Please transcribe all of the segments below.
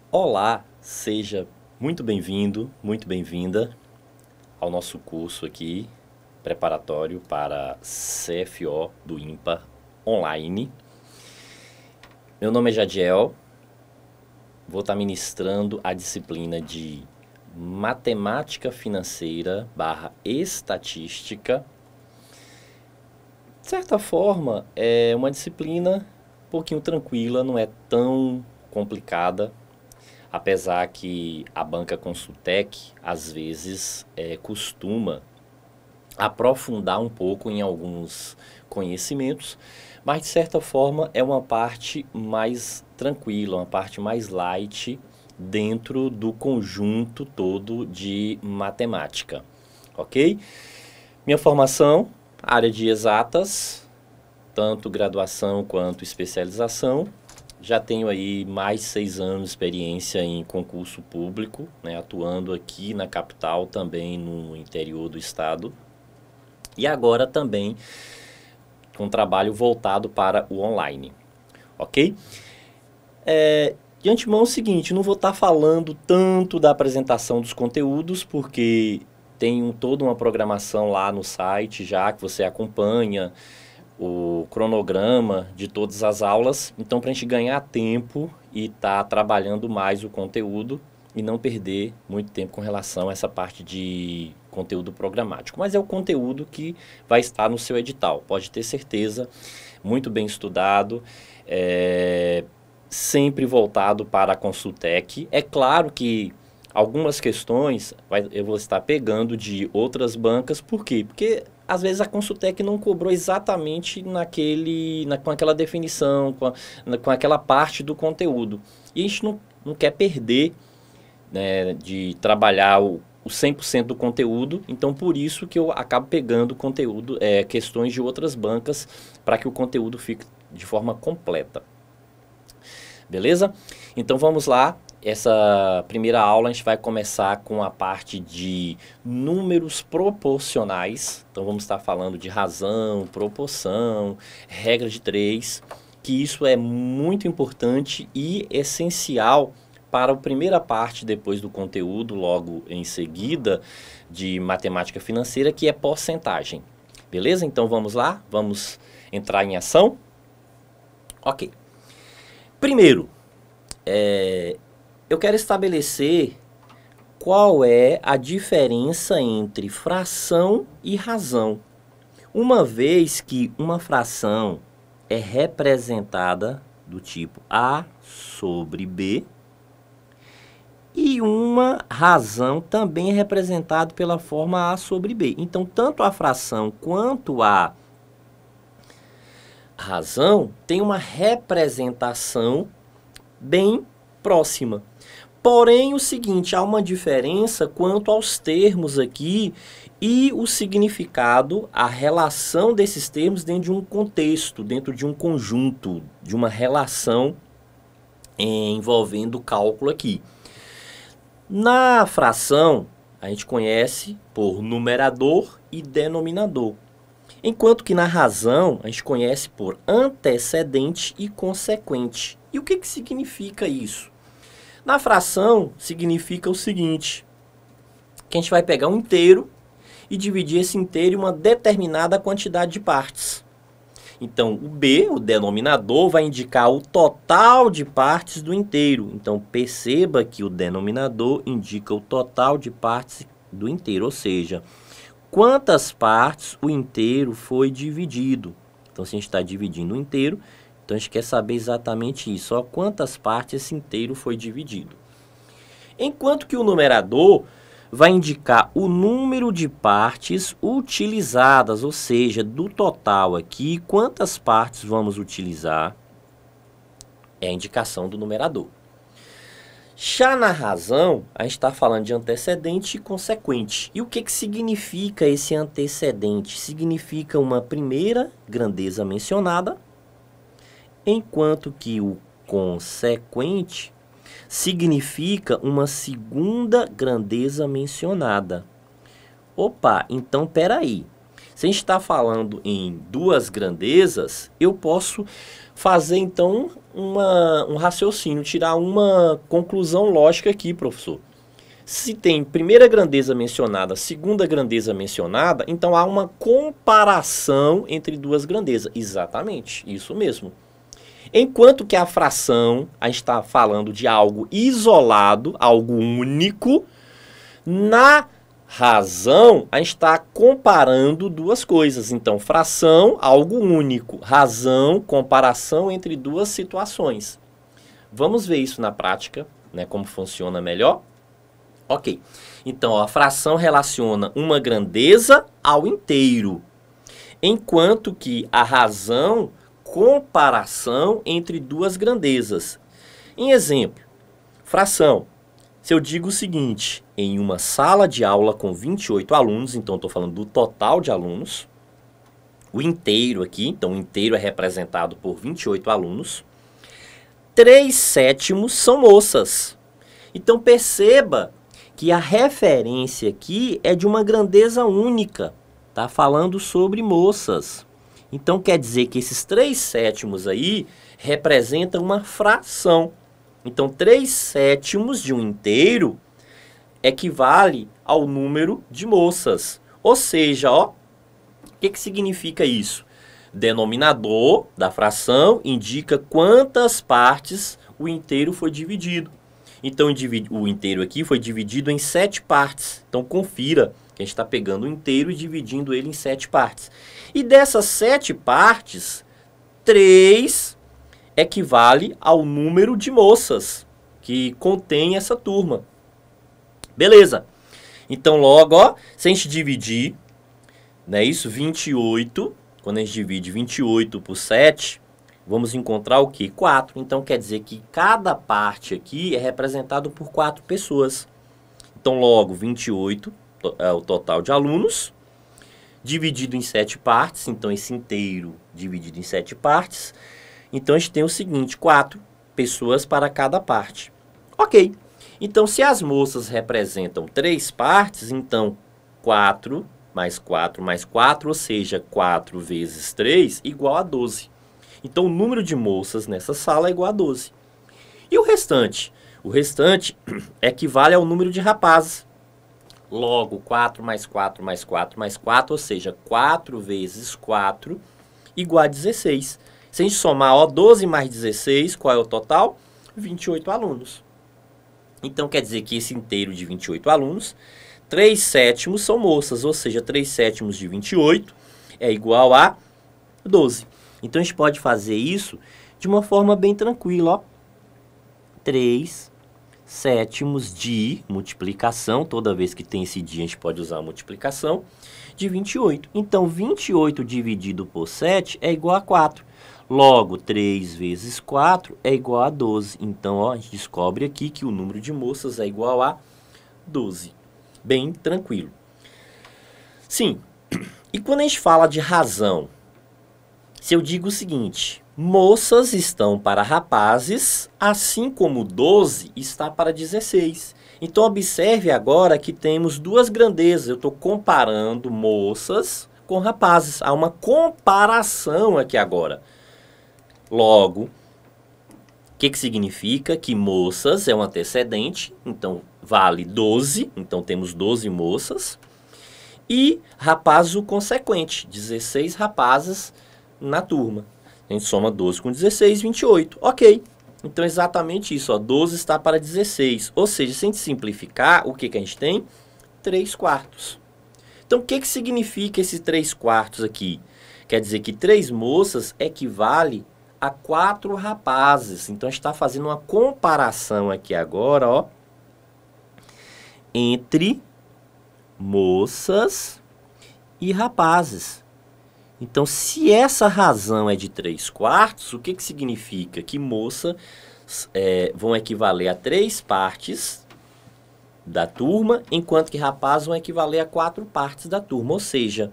Olá, seja muito bem-vindo, muito bem-vinda ao nosso curso aqui, preparatório para CFO do IMPA online. Meu nome é Jadiel, vou estar ministrando a disciplina de Matemática Financeira / Estatística. De certa forma, é uma disciplina um pouquinho tranquila, não é tão complicada. Apesar que a banca Consultec, às vezes, costuma aprofundar um pouco em alguns conhecimentos, mas de certa forma é uma parte mais tranquila, uma parte mais light dentro do conjunto todo de matemática, ok? Minha formação, área de exatas, tanto graduação quanto especialização. Já tenho aí mais de 6 anos de experiência em concurso público, né, atuando aqui na capital, também no interior do estado. E agora também com trabalho voltado para o online, ok? De antemão é o seguinte, não vou estar falando tanto da apresentação dos conteúdos, porque tem toda uma programação lá no site já que você acompanha, o cronograma de todas as aulas. Então, para a gente ganhar tempo e estar trabalhando mais o conteúdo e não perder muito tempo com relação a essa parte de conteúdo programático. Mas é o conteúdo que vai estar no seu edital, pode ter certeza, muito bem estudado, sempre voltado para a Consultec. É claro que algumas questões eu vou estar pegando de outras bancas, por quê? Porque às vezes a Consultec não cobrou exatamente com aquela definição, com aquela parte do conteúdo. E a gente não quer perder, né, de trabalhar o 100% do conteúdo, então por isso que eu acabo pegando conteúdo, questões de outras bancas, para que o conteúdo fique de forma completa. Beleza? Então vamos lá. Essa primeira aula a gente vai começar com a parte de números proporcionais. Então vamos estar falando de razão, proporção, regra de 3, que isso é muito importante e essencial para a primeira parte depois do conteúdo, logo em seguida, de matemática financeira, que é porcentagem. Beleza? Então vamos lá? Vamos entrar em ação? Ok. Primeiro, eu quero estabelecer qual é a diferença entre fração e razão. Uma vez que uma fração é representada do tipo A sobre B, e uma razão também é representada pela forma A sobre B. Então, tanto a fração quanto a razão tem uma representação bem próxima. Porém, o seguinte, há uma diferença quanto aos termos aqui e o significado, a relação desses termos dentro de um contexto, dentro de um conjunto, de uma relação envolvendo o cálculo aqui. Na fração, a gente conhece por numerador e denominador. Enquanto que na razão, a gente conhece por antecedente e consequente. E o que significa isso? Na fração, significa o seguinte, que a gente vai pegar um inteiro e dividir esse inteiro em uma determinada quantidade de partes. Então, o B, o denominador, vai indicar o total de partes do inteiro. Então, perceba que o denominador indica o total de partes do inteiro, ou seja, quantas partes o inteiro foi dividido. Então, se a gente está dividindo o inteiro, então a gente quer saber exatamente isso, ó, quantas partes esse inteiro foi dividido. Enquanto que o numerador vai indicar o número de partes utilizadas, ou seja, do total aqui, quantas partes vamos utilizar, é a indicação do numerador. Já na razão, a gente está falando de antecedente e consequente. E o que significa esse antecedente? Significa uma primeira grandeza mencionada, enquanto que o consequente significa uma segunda grandeza mencionada. Opa, então peraí. Se a gente está falando em duas grandezas, eu posso fazer então um raciocínio, tirar uma conclusão lógica aqui, professor. Se tem primeira grandeza mencionada, segunda grandeza mencionada, então há uma comparação entre duas grandezas. Exatamente, isso mesmo. Enquanto que a fração, a gente está falando de algo isolado, algo único, na razão, a gente está comparando duas coisas. Então, fração, algo único. Razão, comparação entre duas situações. Vamos ver isso na prática, né, como funciona melhor? Ok. Então, ó, a fração relaciona uma grandeza ao inteiro. Enquanto que a razão, comparação entre duas grandezas. Em exemplo, fração. Se eu digo o seguinte, em uma sala de aula com 28 alunos, então estou falando do total de alunos, o inteiro aqui, então o inteiro é representado por 28 alunos, 3/7 são moças. Então perceba que a referência aqui é de uma grandeza única, tá falando sobre moças. Então quer dizer que esses 3/7 aí representam uma fração. Então, 3/7 de um inteiro equivale ao número de moças. Ou seja, ó, o que significa isso? Denominador da fração indica quantas partes o inteiro foi dividido. Então, o inteiro aqui foi dividido em 7 partes. Então, confira que a gente está pegando o inteiro e dividindo ele em 7 partes. E dessas 7 partes, 3 equivale ao número de moças que contém essa turma. Beleza. Então, logo, ó, se a gente dividir, né, isso, 28, quando a gente divide 28 por 7, vamos encontrar o quê? 4. Então, quer dizer que cada parte aqui é representado por 4 pessoas. Então, logo, 28 é o total de alunos, dividido em 7 partes. Então, esse inteiro dividido em 7 partes. Então, a gente tem o seguinte, 4 pessoas para cada parte. Ok. Então, se as moças representam 3 partes, então 4 mais 4 mais 4, ou seja, 4 vezes 3 igual a 12. Então, o número de moças nessa sala é igual a 12. E o restante? O restante equivale ao número de rapazes. Logo, 4 mais 4 mais 4 mais 4, ou seja, 4 vezes 4 igual a 16. Se a gente somar, ó, 12 mais 16, qual é o total? 28 alunos. Então, quer dizer que esse inteiro de 28 alunos, 3/7 são moças, ou seja, 3/7 de 28 é igual a 12. Então, a gente pode fazer isso de uma forma bem tranquila, ó. 3/7 de multiplicação, toda vez que tem esse dia a gente pode usar a multiplicação, de 28. Então, 28 dividido por 7 é igual a 4. Logo, 3 vezes 4 é igual a 12. Então, ó, a gente descobre aqui que o número de moças é igual a 12. Bem tranquilo. Sim, e quando a gente fala de razão, se eu digo o seguinte, moças estão para rapazes, assim como 12 está para 16. Então, observe agora que temos duas grandezas. Eu estou comparando moças com rapazes. Há uma comparação aqui agora. Logo, o que significa? Que moças é um antecedente, então vale 12, então temos 12 moças. E rapazes o consequente, 16 rapazes na turma. A gente soma 12 com 16, 28. Ok, então exatamente isso, ó, 12 está para 16. Ou seja, se a gente simplificar, o que a gente tem? 3/4. Então, o que significa esse 3/4 aqui? Quer dizer que 3 moças equivale a 4 rapazes. Então, a gente está fazendo uma comparação aqui agora, ó, entre moças e rapazes. Então, se essa razão é de 3/4, o que significa? Que moças vão equivaler a 3 partes da turma, enquanto que rapazes vão equivaler a 4 partes da turma. Ou seja,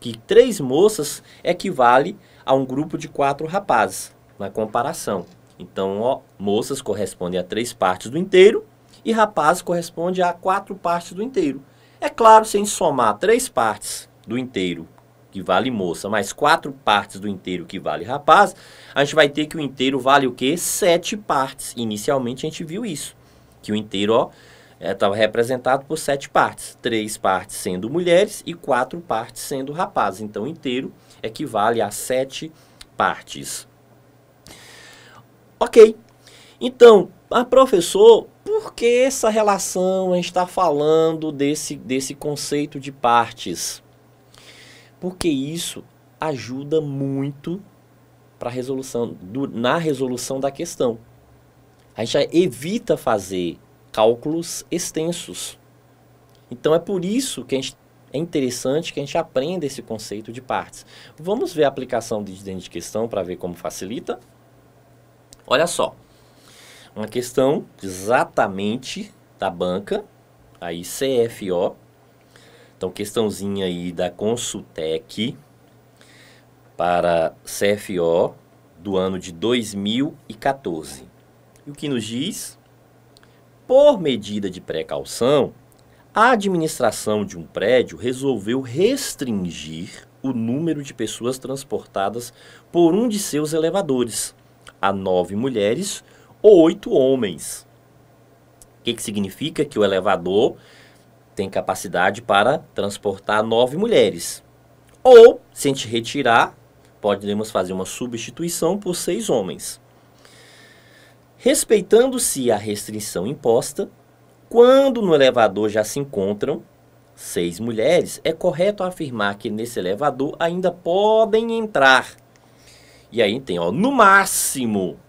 que 3 moças equivale a um grupo de 4 rapazes, na comparação. Então, ó, moças correspondem a 3 partes do inteiro e rapazes correspondem a 4 partes do inteiro. É claro, se a gente somar 3 partes do inteiro que vale moça, mais 4 partes do inteiro, que vale rapaz, a gente vai ter que o inteiro vale o quê? 7 partes. Inicialmente a gente viu isso, que o inteiro, ó, estava representado por 7 partes. 3 partes sendo mulheres e 4 partes sendo rapazes. Então, o inteiro equivale a 7 partes. Ok. Então, professor, por que essa relação a gente está falando desse conceito de partes? Porque isso ajuda muito na resolução da questão. A gente já evita fazer cálculos extensos. Então é por isso que é interessante que a gente aprenda esse conceito de partes. Vamos ver a aplicação dentro de questão para ver como facilita? Olha só, uma questão exatamente da banca, aí CFO. Então, questãozinha aí da Consultec para CFO do ano de 2014. E o que nos diz? Por medida de precaução, a administração de um prédio resolveu restringir o número de pessoas transportadas por um de seus elevadores a 9 mulheres ou 8 homens. O que significa? Que o elevador tem capacidade para transportar 9 mulheres. Ou, se a gente retirar, podemos fazer uma substituição por 6 homens. Respeitando-se a restrição imposta, quando no elevador já se encontram 6 mulheres, é correto afirmar que nesse elevador ainda podem entrar. E aí tem, ó, no máximo.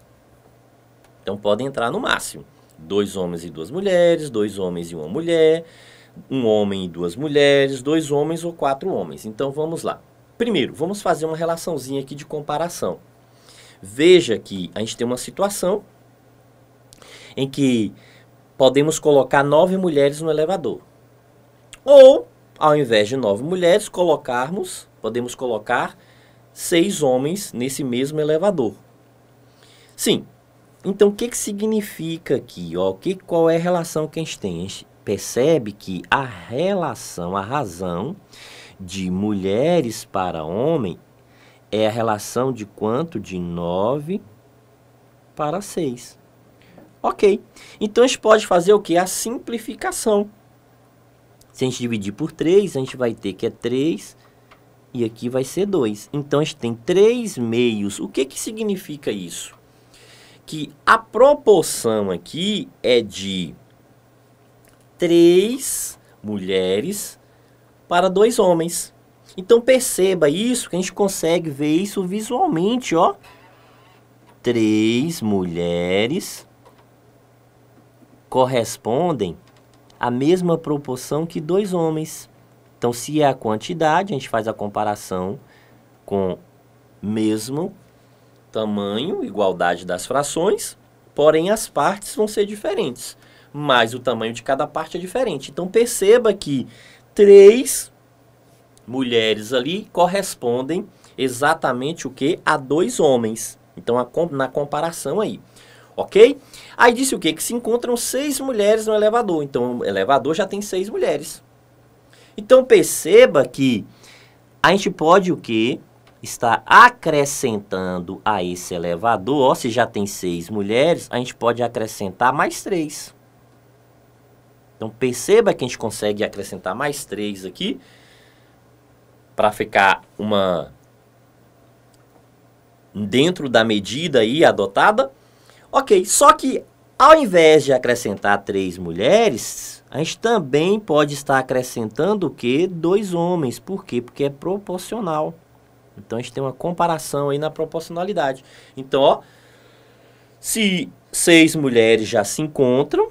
Então podem entrar no máximo 2 homens e 2 mulheres, 2 homens e 1 mulher, 1 homem e 2 mulheres, 2 homens ou 4 homens. Então vamos lá. Primeiro, vamos fazer uma relaçãozinha aqui de comparação. Veja que a gente tem uma situação em que podemos colocar 9 mulheres no elevador. Ou, ao invés de 9 mulheres, podemos colocar 6 homens nesse mesmo elevador. Sim. Então, o que significa aqui? Ó? Qual é a relação que a gente tem? A gente percebe que a razão de mulheres para homem é a relação de quanto? De 9 para 6. Ok. Então, a gente pode fazer o quê? A simplificação. Se a gente dividir por 3, a gente vai ter que é 3 e aqui vai ser 2. Então, a gente tem 3 meios. O que significa isso? Que a proporção aqui é de 3 mulheres para 2 homens. Então, perceba isso, que a gente consegue ver isso visualmente, ó. 3 mulheres correspondem à mesma proporção que 2 homens. Então, se é a quantidade, a gente faz a comparação com mesmo tamanho, igualdade das frações, porém as partes vão ser diferentes, mas o tamanho de cada parte é diferente. Então, perceba que 3 mulheres ali correspondem exatamente o que? A 2 homens. Então, na comparação aí. Ok? Aí disse o quê? Que se encontram 6 mulheres no elevador. Então, o elevador já tem 6 mulheres. Então, perceba que a gente pode o quê? Está acrescentando a esse elevador, ó, se já tem 6 mulheres, a gente pode acrescentar mais 3. Então, perceba que a gente consegue acrescentar mais 3 aqui, para ficar dentro da medida aí adotada. Ok, só que ao invés de acrescentar 3 mulheres, a gente também pode estar acrescentando o quê? 2 homens. Por quê? Porque é proporcional. Então, a gente tem uma comparação aí na proporcionalidade. Então, ó, se 6 mulheres já se encontram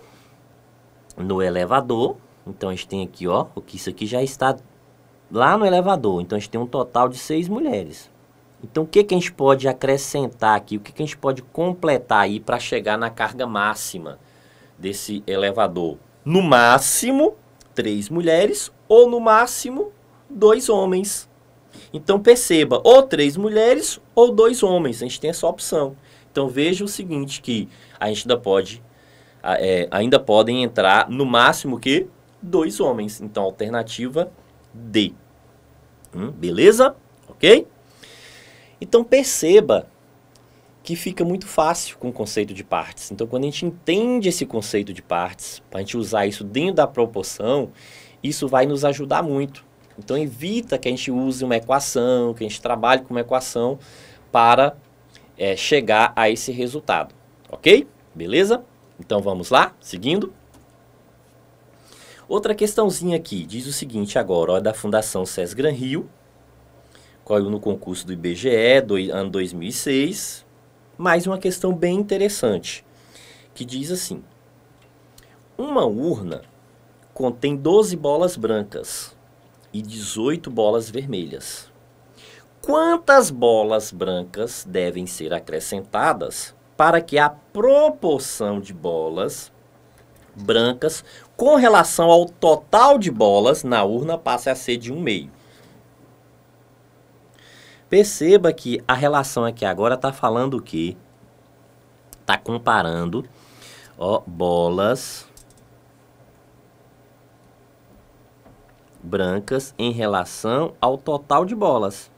no elevador, então a gente tem aqui, ó, que isso aqui já está lá no elevador. Então, a gente tem um total de 6 mulheres. Então, o que a gente pode acrescentar aqui? O que a gente pode completar aí para chegar na carga máxima desse elevador? No máximo, 3 mulheres ou no máximo, 2 homens. Então, perceba, ou 3 mulheres ou 2 homens. A gente tem essa opção. Então, veja o seguinte, que a gente ainda podem entrar no máximo que 2 homens. Então, alternativa D. Beleza? ok? Então perceba que fica muito fácil com o conceito de partes. Então quando a gente entende esse conceito de partes, para a gente usar isso dentro da proporção, isso vai nos ajudar muito. Então evita que a gente use uma equação, que a gente trabalhe com uma equação para chegar a esse resultado, ok? Beleza? Então vamos lá, seguindo. Outra questãozinha aqui, diz o seguinte agora, ó, da Fundação SES Gran Rio, caiu no concurso do IBGE, ano 2006, mais uma questão bem interessante, que diz assim, uma urna contém 12 bolas brancas e 18 bolas vermelhas. Quantas bolas brancas devem ser acrescentadas para que a proporção de bolas brancas com relação ao total de bolas na urna passe a ser de 1/2? Perceba que a relação aqui agora está falando o quê? Está comparando, ó, bolas brancas em relação ao total de bolas.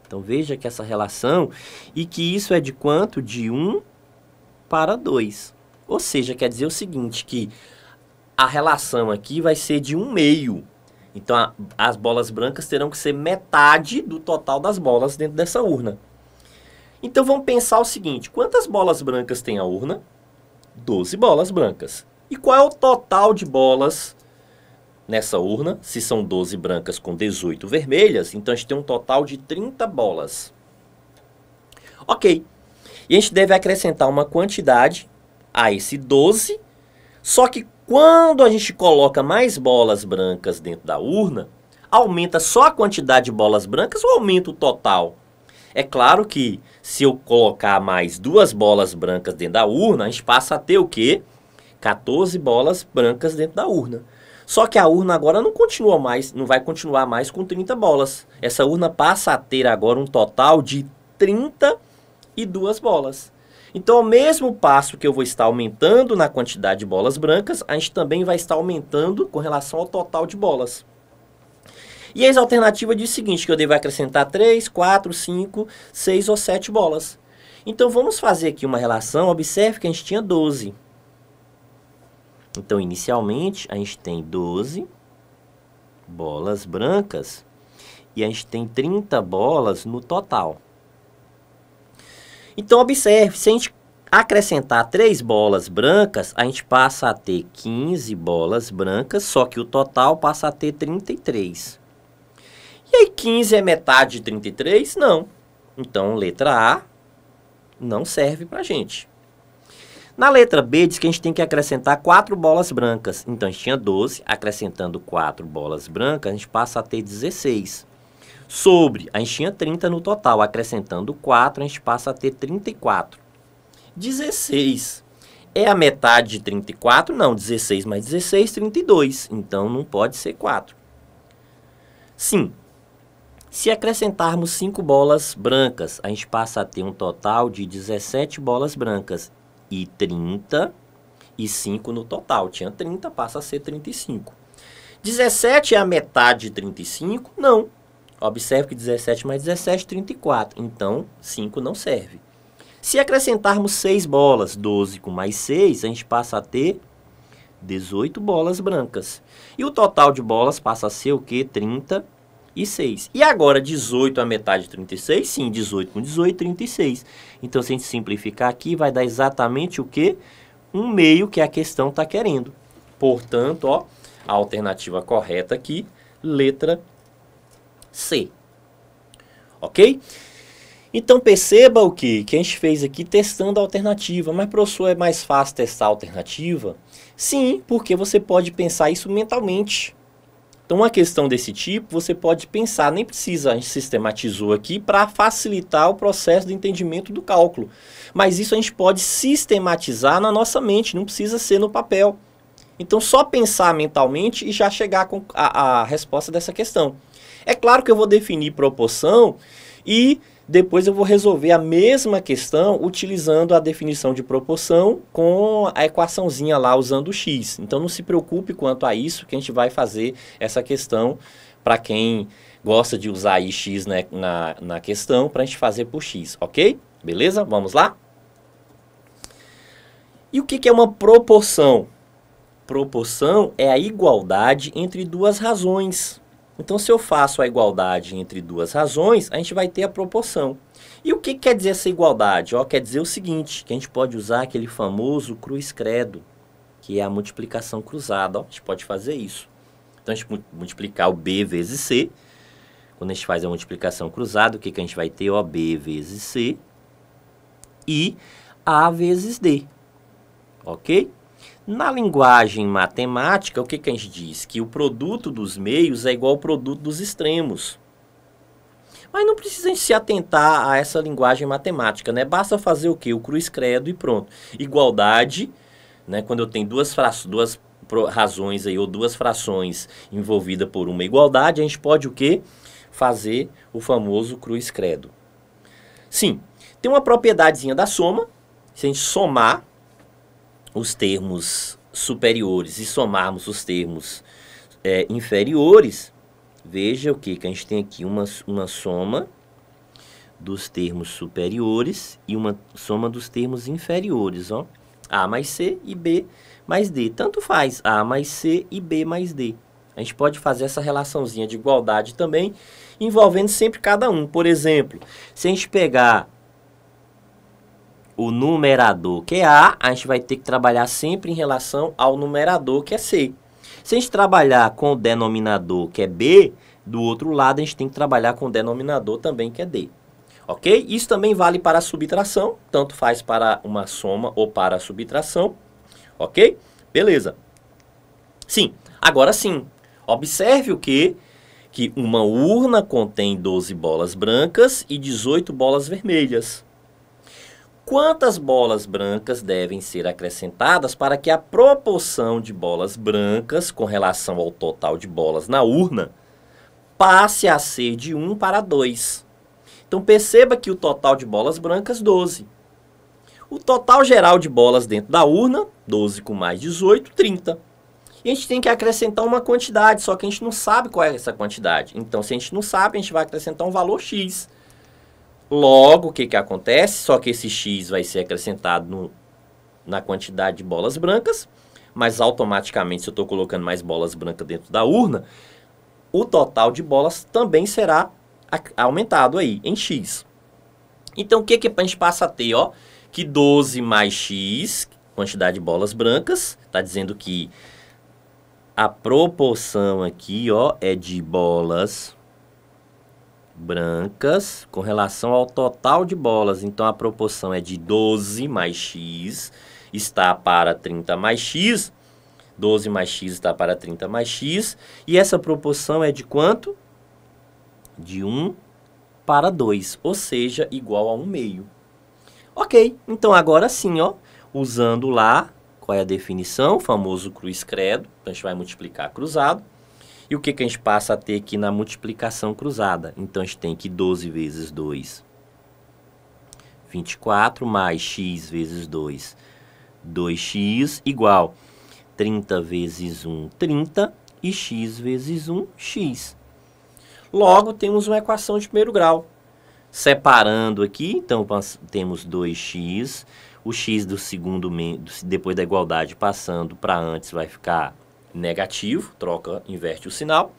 Então veja que essa relação, e que isso é de quanto? De 1 para 2. Ou seja, quer dizer o seguinte, que a relação aqui vai ser de 1/2. Então as bolas brancas terão que ser metade do total das bolas dentro dessa urna. Então vamos pensar o seguinte, quantas bolas brancas tem a urna? 12 bolas brancas. E qual é o total de bolas nessa urna? Se são 12 brancas com 18 vermelhas, então a gente tem um total de 30 bolas. Ok. E a gente deve acrescentar uma quantidade a esse 12, só que quando a gente coloca mais bolas brancas dentro da urna, aumenta só a quantidade de bolas brancas ou aumenta o total? É claro que se eu colocar mais 2 bolas brancas dentro da urna, a gente passa a ter o quê? 14 bolas brancas dentro da urna. Só que a urna agora não vai continuar mais com 30 bolas. Essa urna passa a ter agora um total de 32 bolas. Então, ao mesmo passo que eu vou estar aumentando na quantidade de bolas brancas, a gente também vai estar aumentando com relação ao total de bolas. E a alternativa diz o seguinte, que eu devo acrescentar 3, 4, 5, 6 ou 7 bolas. Então, vamos fazer aqui uma relação. Observe que a gente tinha 12. Então, inicialmente, a gente tem 12 bolas brancas e a gente tem 30 bolas no total. Então, observe, se a gente acrescentar 3 bolas brancas, a gente passa a ter 15 bolas brancas, só que o total passa a ter 33. E aí, 15 é metade de 33? Não. Então, letra A não serve para a gente. Na letra B, diz que a gente tem que acrescentar 4 bolas brancas. Então, a gente tinha 12, acrescentando 4 bolas brancas, a gente passa a ter 16. Sobre, a gente tinha 30 no total, acrescentando 4, a gente passa a ter 34. 16 é a metade de 34? Não, 16 mais 16, 32. Então, não pode ser 4. Sim. Se acrescentarmos 5 bolas brancas, a gente passa a ter um total de 17 bolas brancas. E 35 no total. Tinha 30, passa a ser 35. 17 é a metade de 35? Não. Observe que 17 mais 17, 34. Então, 5 não serve. Se acrescentarmos 6 bolas, 12 com mais 6, a gente passa a ter 18 bolas brancas. E o total de bolas passa a ser o quê? 36. E agora, 18 a metade de 36? Sim, 18 com 18, 36. Então, se a gente simplificar aqui, vai dar exatamente o quê? 1/2 que a questão está querendo. Portanto, ó, a alternativa correta aqui, letra C. Ok? Então, perceba o quê? Que a gente fez aqui testando a alternativa. Mas, professor, é mais fácil testar a alternativa? Sim, porque você pode pensar isso mentalmente. Então, uma questão desse tipo, você pode pensar, nem precisa, a gente sistematizou aqui para facilitar o processo de entendimento do cálculo. Mas isso a gente pode sistematizar na nossa mente, não precisa ser no papel. Então, só pensar mentalmente e já chegar com a resposta dessa questão. É claro que eu vou definir proporção e depois eu vou resolver a mesma questão utilizando a definição de proporção com a equaçãozinha lá usando o x. Então não se preocupe quanto a isso, que a gente vai fazer essa questão para quem gosta de usar aí x, né, na questão, para a gente fazer por x, ok? Beleza? Vamos lá? E o que é uma proporção? Proporção é a igualdade entre duas razões. Então, se eu faço a igualdade entre duas razões, a gente vai ter a proporção. E o que quer dizer essa igualdade? Ó, quer dizer o seguinte, que a gente pode usar aquele famoso cruz-credo, que é a multiplicação cruzada. Ó, a gente pode fazer isso. Então, a gente multiplicar o B vezes C. Quando a gente faz a multiplicação cruzada, o que a gente vai ter? Ó, B vezes C e A vezes D. Ok? Na linguagem matemática, o que a gente diz? Que o produto dos meios é igual ao produto dos extremos. Mas não precisa a gente se atentar a essa linguagem matemática, né? Basta fazer o quê? O cruz-credo e pronto. Igualdade, né? Quando eu tenho duas razões aí, ou duas frações envolvidas por uma igualdade, a gente pode o quê? Fazer o famoso cruz-credo. Sim, tem uma propriedadezinha da soma. Se a gente somar os termos superiores e somarmos os termos inferiores, veja o que a gente tem aqui, uma soma dos termos superiores e uma soma dos termos inferiores, ó. A mais C e B mais D. Tanto faz A mais C e B mais D. A gente pode fazer essa relaçãozinha de igualdade também, envolvendo sempre cada um. Por exemplo, se a gente pegar o numerador, que é A, a gente vai ter que trabalhar sempre em relação ao numerador, que é C. Se a gente trabalhar com o denominador, que é B, do outro lado a gente tem que trabalhar com o denominador também, que é D. Ok? Isso também vale para a subtração, tanto faz para uma soma ou para a subtração. Ok? Beleza. Sim, agora sim. Observe o quê? Que uma urna contém 12 bolas brancas e 18 bolas vermelhas. Quantas bolas brancas devem ser acrescentadas para que a proporção de bolas brancas com relação ao total de bolas na urna passe a ser de 1 para 2? Então perceba que o total de bolas brancas, 12. O total geral de bolas dentro da urna, 12 com mais 18, 30. E a gente tem que acrescentar uma quantidade, só que a gente não sabe qual é essa quantidade. Então, se a gente não sabe, a gente vai acrescentar um valor X. Logo, o que acontece? Só que esse X vai ser acrescentado na quantidade de bolas brancas, mas automaticamente, se eu estou colocando mais bolas brancas dentro da urna, o total de bolas também será aumentado aí, em X. Então, o que a gente passa a ter? Ó, que 12 mais X, quantidade de bolas brancas, está dizendo que a proporção aqui, ó, é de bolas brancas com relação ao total de bolas. Então, a proporção é de 12 mais x está para 30 mais x. 12 mais x está para 30 mais x. E essa proporção é de quanto? De 1 para 2, ou seja, igual a 1 meio. Ok, então agora sim, ó, usando lá, qual é a definição? O famoso cruz-credo. Então, a gente vai multiplicar cruzado. E o que a gente passa a ter aqui na multiplicação cruzada? Então, a gente tem que 12 vezes 2, 24, mais x vezes 2, 2x, igual 30 vezes 1, 30, e x vezes 1, x. Logo, temos uma equação de primeiro grau. Separando aqui, então, temos 2x, o x do segundo, depois da igualdade, passando para antes, vai ficar negativo, inverte o sinal.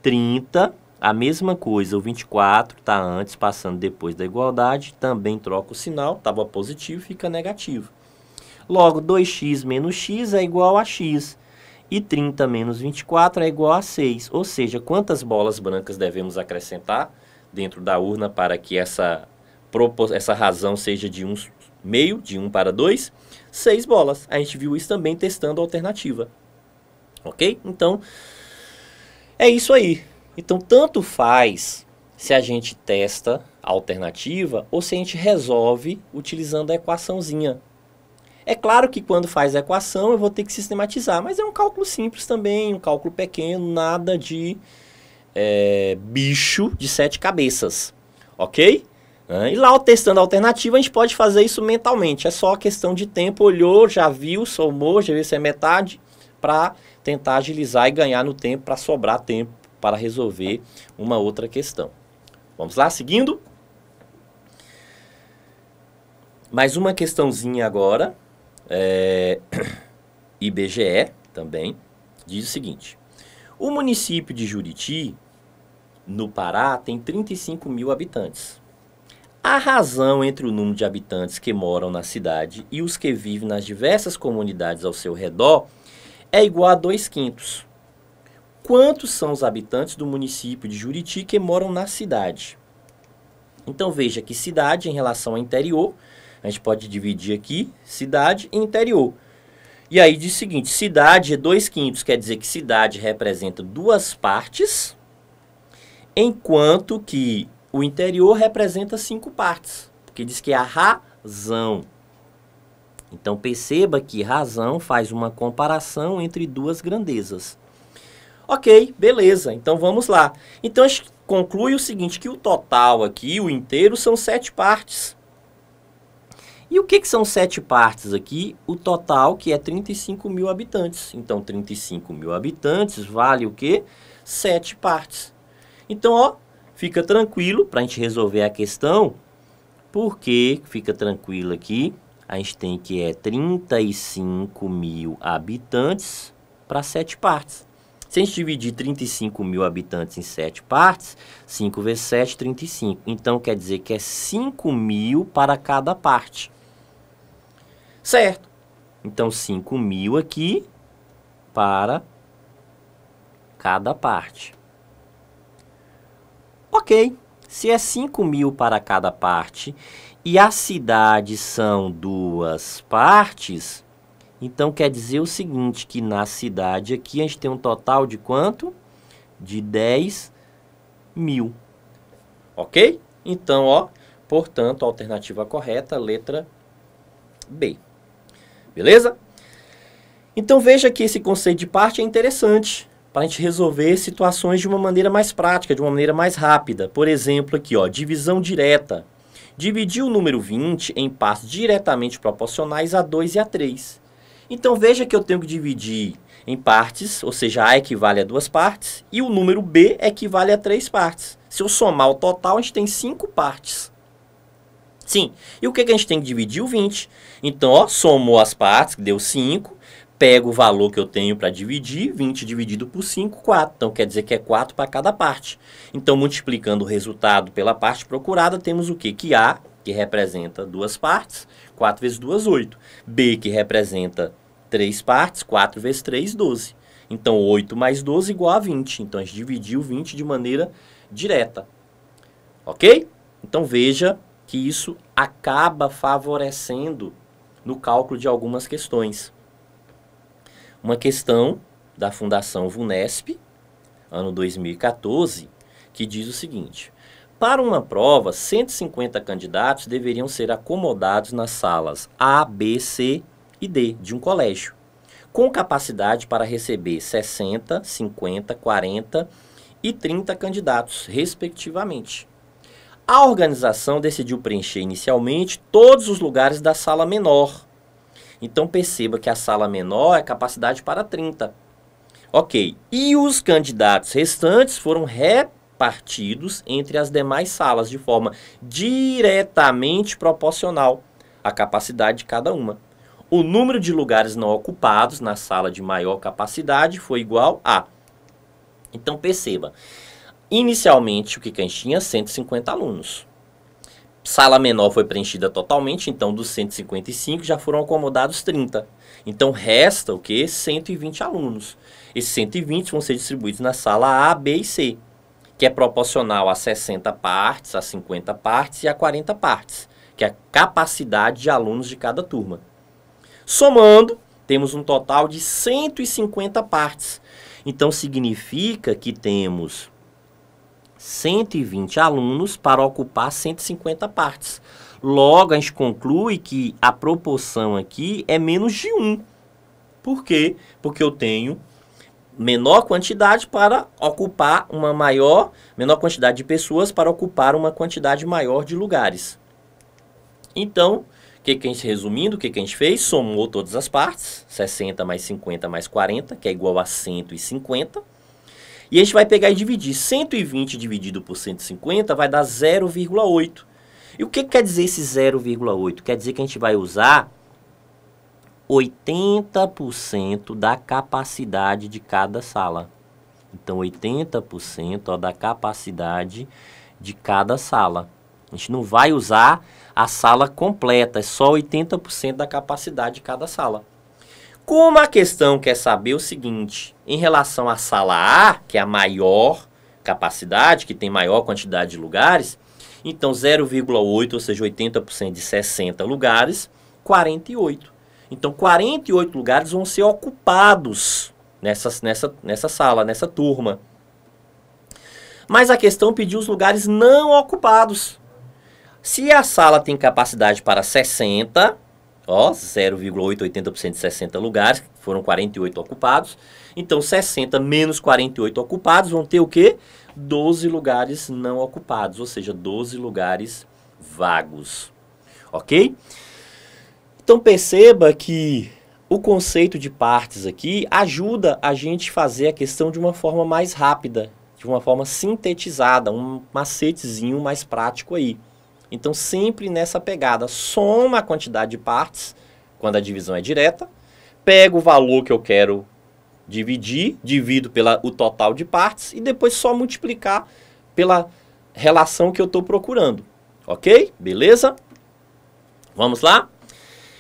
30, a mesma coisa, o 24 está antes, passando depois da igualdade, também troca o sinal, estava positivo, fica negativo. Logo, 2x menos x é igual a x, e 30 menos 24 é igual a 6, ou seja, quantas bolas brancas devemos acrescentar dentro da urna para que essa razão seja de 1 meio, de 1 para 2? 6 bolas. A gente viu isso também testando a alternativa. Ok? Então, é isso aí. Então, tanto faz se a gente testa a alternativa ou se a gente resolve utilizando a equaçãozinha. É claro que quando faz a equação eu vou ter que sistematizar, mas é um cálculo simples também, um cálculo pequeno, nada de bicho de 7 cabeças. Ok? E lá, testando a alternativa, a gente pode fazer isso mentalmente. É só questão de tempo, olhou, já viu, somou, já viu se é metade, para tentar agilizar e ganhar no tempo, para sobrar tempo para resolver uma outra questão. Vamos lá, seguindo? Mais uma questãozinha agora, IBGE também, diz o seguinte: o município de Juriti, no Pará, tem 35 mil habitantes. A razão entre o número de habitantes que moram na cidade e os que vivem nas diversas comunidades ao seu redor é igual a 2/5. Quantos são os habitantes do município de Juriti que moram na cidade? Então veja que cidade em relação ao interior, a gente pode dividir aqui cidade e interior. E aí diz o seguinte, cidade é 2/5, quer dizer que cidade representa duas partes, enquanto que o interior representa 5 partes, porque diz que é a razão. Então perceba que razão faz uma comparação entre duas grandezas. Ok, beleza, então vamos lá. Então a gente conclui o seguinte, que o total aqui, o inteiro, são 7 partes. E o que são 7 partes aqui? O total, que é 35 mil habitantes. Então 35 mil habitantes vale o quê? 7 partes. Então, ó, fica tranquilo para a gente resolver a questão, porque fica tranquilo aqui, a gente tem que é 35 mil habitantes para 7 partes. Se a gente dividir 35 mil habitantes em 7 partes, 5 vezes 7, 35. Então, quer dizer que é 5 mil para cada parte. Certo? Então, 5 mil aqui para cada parte. Ok, se é 5 mil para cada parte e a cidade são duas partes, então quer dizer o seguinte, que na cidade aqui a gente tem um total de quanto? De 10 mil. Ok? Então, ó, portanto, a alternativa correta, letra B. Beleza? Então veja que esse conceito de parte é interessante para a gente resolver situações de uma maneira mais prática, de uma maneira mais rápida. Por exemplo, aqui, ó, divisão direta. Dividir o número 20 em partes diretamente proporcionais a 2 e a 3. Então, veja que eu tenho que dividir em partes, ou seja, A equivale a 2 partes, e o número B equivale a 3 partes. Se eu somar o total, a gente tem 5 partes. Sim, e o que a gente tem que dividir? O 20. Então, ó, somou as partes, que deu 5. Pego o valor que eu tenho para dividir, 20 dividido por 5, 4. Então, quer dizer que é 4 para cada parte. Então, multiplicando o resultado pela parte procurada, temos o quê? Que A, que representa 2 partes, 4 vezes 2, 8. B, que representa 3 partes, 4 vezes 3, 12. Então, 8 mais 12 igual a 20. Então, a gente dividiu 20 de maneira direta. Ok? Então, veja que isso acaba favorecendo no cálculo de algumas questões. Uma questão da Fundação VUNESP, ano 2014, que diz o seguinte: para uma prova, 150 candidatos deveriam ser acomodados nas salas A, B, C e D de um colégio, com capacidade para receber 60, 50, 40 e 30 candidatos, respectivamente. A organização decidiu preencher inicialmente todos os lugares da sala menor. Então, perceba que a sala menor é capacidade para 30. Ok. E os candidatos restantes foram repartidos entre as demais salas de forma diretamente proporcional à capacidade de cada uma. O número de lugares não ocupados na sala de maior capacidade foi igual a... Então, perceba. Inicialmente, o que a gente tinha? 150 alunos. Sala menor foi preenchida totalmente, então dos 155 já foram acomodados 30. Então resta o quê? 120 alunos. Esses 120 vão ser distribuídos na sala A, B e C, que é proporcional a 60 partes, a 50 partes e a 40 partes, que é a capacidade de alunos de cada turma. Somando, temos um total de 150 partes. Então significa que temos 120 alunos para ocupar 150 partes. Logo, a gente conclui que a proporção aqui é menos de 1. Por quê? Porque eu tenho menor quantidade para ocupar uma menor quantidade de pessoas para ocupar uma quantidade maior de lugares. Então, resumindo, o que a gente fez? Somou todas as partes, 60 mais 50 mais 40, que é igual a 150. E a gente vai pegar e dividir. 120 dividido por 150 vai dar 0,8. E o que quer dizer esse 0,8? Quer dizer que a gente vai usar 80% da capacidade de cada sala. Então, 80% da capacidade de cada sala. A gente não vai usar a sala completa, é só 80% da capacidade de cada sala. Como a questão quer saber o seguinte, em relação à sala A, que é a maior capacidade, que tem maior quantidade de lugares, então 0,8, ou seja, 80% de 60 lugares, 48. Então, 48 lugares vão ser ocupados nessa sala, nessa turma. Mas a questão pediu os lugares não ocupados. Se a sala tem capacidade para 60, 0,8, 80% de 60 lugares, foram 48 ocupados. Então, 60 menos 48 ocupados vão ter o quê? 12 lugares não ocupados, ou seja, 12 lugares vagos. Ok? Então, perceba que o conceito de partes aqui ajuda a gente a fazer a questão de uma forma mais rápida, de uma forma sintetizada, um macetezinho mais prático aí. Então, sempre nessa pegada, soma a quantidade de partes, quando a divisão é direta, pego o valor que eu quero dividir, divido pelo total de partes e depois só multiplicar pela relação que eu estou procurando. Ok? Beleza? Vamos lá?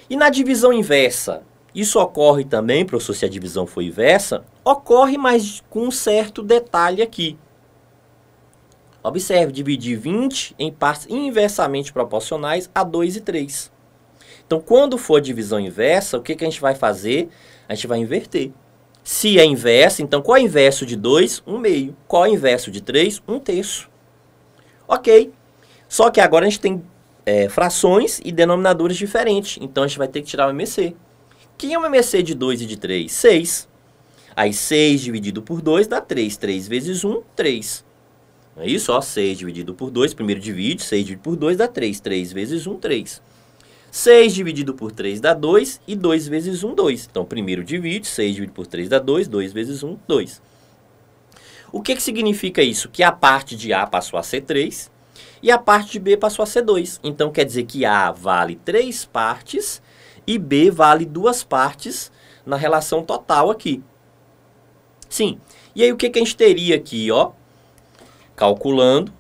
E na divisão inversa, isso ocorre também, professor, se a divisão for inversa, ocorre, mas com um certo detalhe aqui. Observe, dividir 20 em partes inversamente proporcionais a 2 e 3. Então, quando for divisão inversa, o que a gente vai fazer? A gente vai inverter. Se é inversa, então qual é o inverso de 2? 1/2. Qual é o inverso de 3? 1/3. Ok. Só que agora a gente tem frações e denominadores diferentes. Então, a gente vai ter que tirar o MMC. Quem é o MMC de 2 e de 3? 6. Aí, 6 dividido por 2 dá 3. 3 vezes 1, 3. Não é isso? 6 dividido por 2, primeiro divide, 6 dividido por 2 dá 3. 3 vezes 1, 3. 6 dividido por 3 dá 2 e 2 vezes 1, 2. Então, primeiro divide, 6 dividido por 3 dá 2, 2 vezes 1, 2. O que significa isso? Que a parte de A passou a ser 3 e a parte de B passou a ser 2. Então, quer dizer que A vale 3 partes e B vale 2 partes na relação total aqui. Sim. E aí, o que a gente teria aqui, ó? Calculando,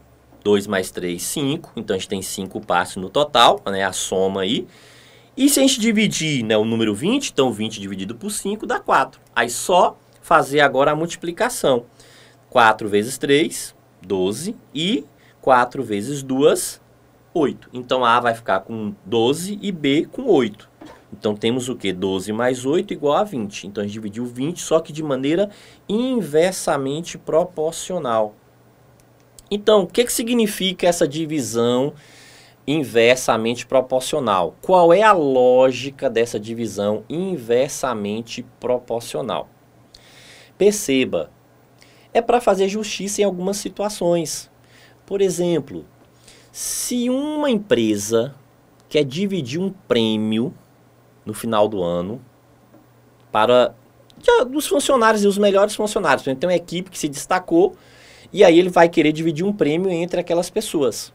2 mais 3, 5. Então, a gente tem 5 partes no total, né? A soma aí. E se a gente dividir, né, o número 20, então 20 dividido por 5 dá 4. Aí, só fazer agora a multiplicação. 4 vezes 3, 12. E 4 vezes 2, 8. Então, A vai ficar com 12 e B com 8. Então, temos o quê? 12 mais 8 igual a 20. Então, a gente dividiu 20, só que de maneira inversamente proporcional. Então, o que significa essa divisão inversamente proporcional? Qual é a lógica dessa divisão inversamente proporcional? Perceba, é para fazer justiça em algumas situações. Por exemplo, se uma empresa quer dividir um prêmio no final do ano para dos funcionários e os melhores funcionários, por exemplo, tem uma equipe que se destacou e aí ele vai querer dividir um prêmio entre aquelas pessoas.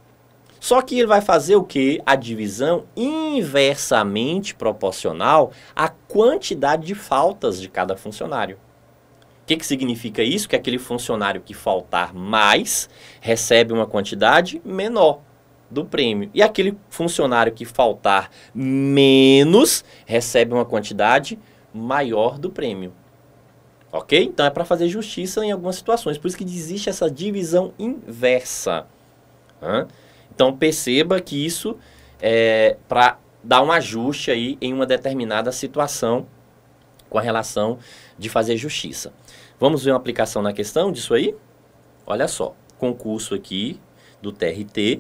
Só que ele vai fazer o quê? A divisão inversamente proporcional à quantidade de faltas de cada funcionário. O que significa isso? Que aquele funcionário que faltar mais recebe uma quantidade menor do prêmio. E aquele funcionário que faltar menos recebe uma quantidade maior do prêmio. Ok? Então é para fazer justiça em algumas situações. Por isso que existe essa divisão inversa. Então perceba que isso é para dar um ajuste aí em uma determinada situação com a relação de fazer justiça. Vamos ver uma aplicação na questão disso aí? Olha só, concurso aqui do TRT,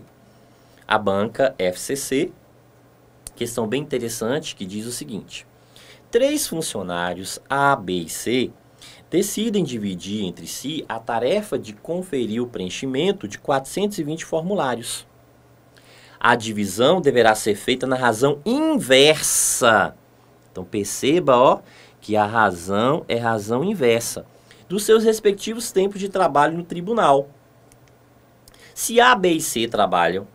a banca FCC, questão bem interessante que diz o seguinte: 3 funcionários A, B e C decidem dividir entre si a tarefa de conferir o preenchimento de 420 formulários. A divisão deverá ser feita na razão inversa. Então perceba, ó, que a razão é razão inversa. dos seus respectivos tempos de trabalho no tribunal. Se A, B e C trabalham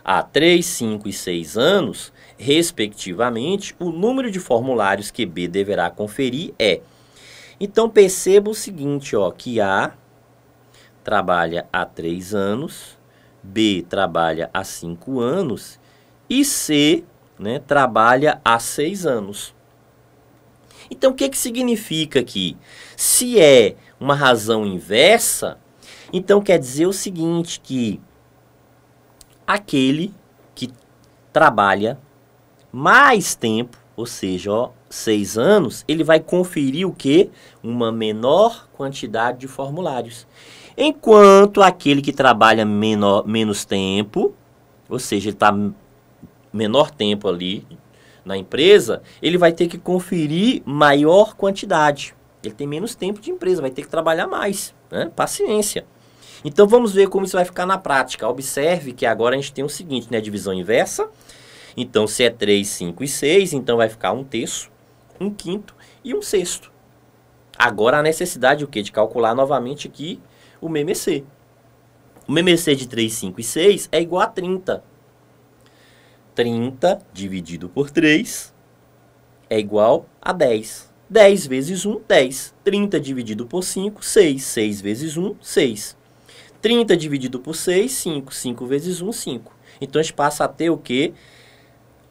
há 3, 5 e 6 anos, respectivamente, o número de formulários que B deverá conferir é... Então, perceba o seguinte, ó, que A trabalha há 3 anos, B trabalha há 5 anos e C, né, trabalha há 6 anos. Então, o que significa aqui? Se é uma razão inversa, então quer dizer o seguinte, que aquele que trabalha mais tempo, ou seja, ó, 6 anos, ele vai conferir o quê? Uma menor quantidade de formulários. Enquanto aquele que trabalha menos tempo, ou seja, ele está menor tempo ali na empresa, ele vai ter que conferir maior quantidade. Ele tem menos tempo de empresa, vai ter que trabalhar mais, né? Paciência. Então vamos ver como isso vai ficar na prática. Observe que agora a gente tem o seguinte, né? Divisão inversa. Então se é 3, 5 e 6, então vai ficar 1/3, 1/5 e 1/6. Agora a necessidade o quê? De calcular novamente aqui o MMC. O MMC de 3, 5 e 6 é igual a 30. 30 dividido por 3 é igual a 10. 10 vezes 1, 10. 30 dividido por 5, 6. 6 vezes 1, 6. 30 dividido por 6, 5. 5 vezes 1, 5. Então, a gente passa a ter o quê?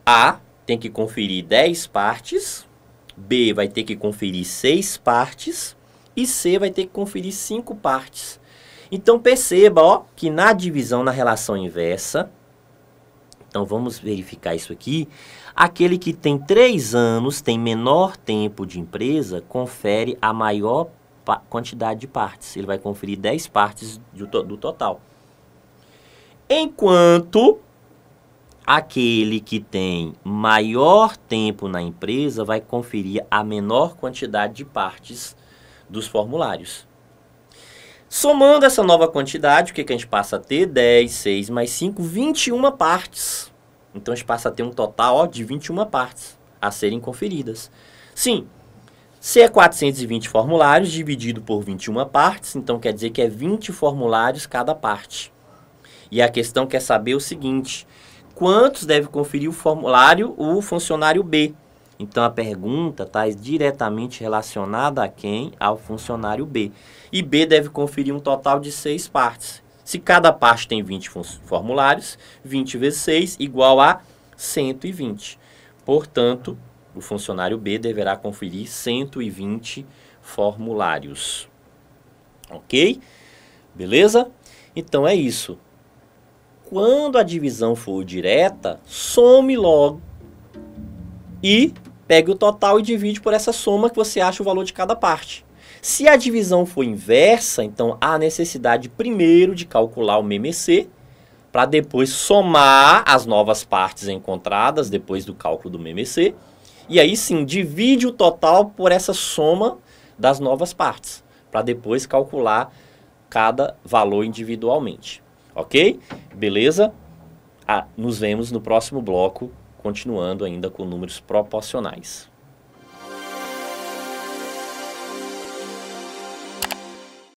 A tem que conferir 10 partes, B vai ter que conferir 6 partes e C vai ter que conferir 5 partes. Então, perceba, ó, que na divisão na relação inversa, então vamos verificar isso aqui, aquele que tem 3 anos, tem menor tempo de empresa, confere a maior quantidade de partes. Ele vai conferir 10 partes do total. Enquanto aquele que tem maior tempo na empresa vai conferir a menor quantidade de partes dos formulários. Somando essa nova quantidade, o que a gente passa a ter? 10, 6 mais 5, 21 partes. Então, a gente passa a ter um total, ó, de 21 partes a serem conferidas. Sim, se é 420 formulários dividido por 21 partes, então quer dizer que é 20 formulários cada parte. E a questão quer saber o seguinte, quantos deve conferir o funcionário B? Então, a pergunta está diretamente relacionada a quem? Ao funcionário B. E B deve conferir um total de 6 partes. Se cada parte tem 20 formulários, 20 vezes 6 igual a 120. Portanto, o funcionário B deverá conferir 120 formulários. Ok? Beleza? Então, é isso. Quando a divisão for direta, some logo e pegue o total e divide por essa soma que você acha o valor de cada parte. Se a divisão for inversa, então há necessidade primeiro de calcular o MMC, para depois somar as novas partes encontradas depois do cálculo do MMC, e aí sim divide o total por essa soma das novas partes, para depois calcular cada valor individualmente. Ok? Beleza? Nos vemos no próximo bloco, continuando ainda com números proporcionais.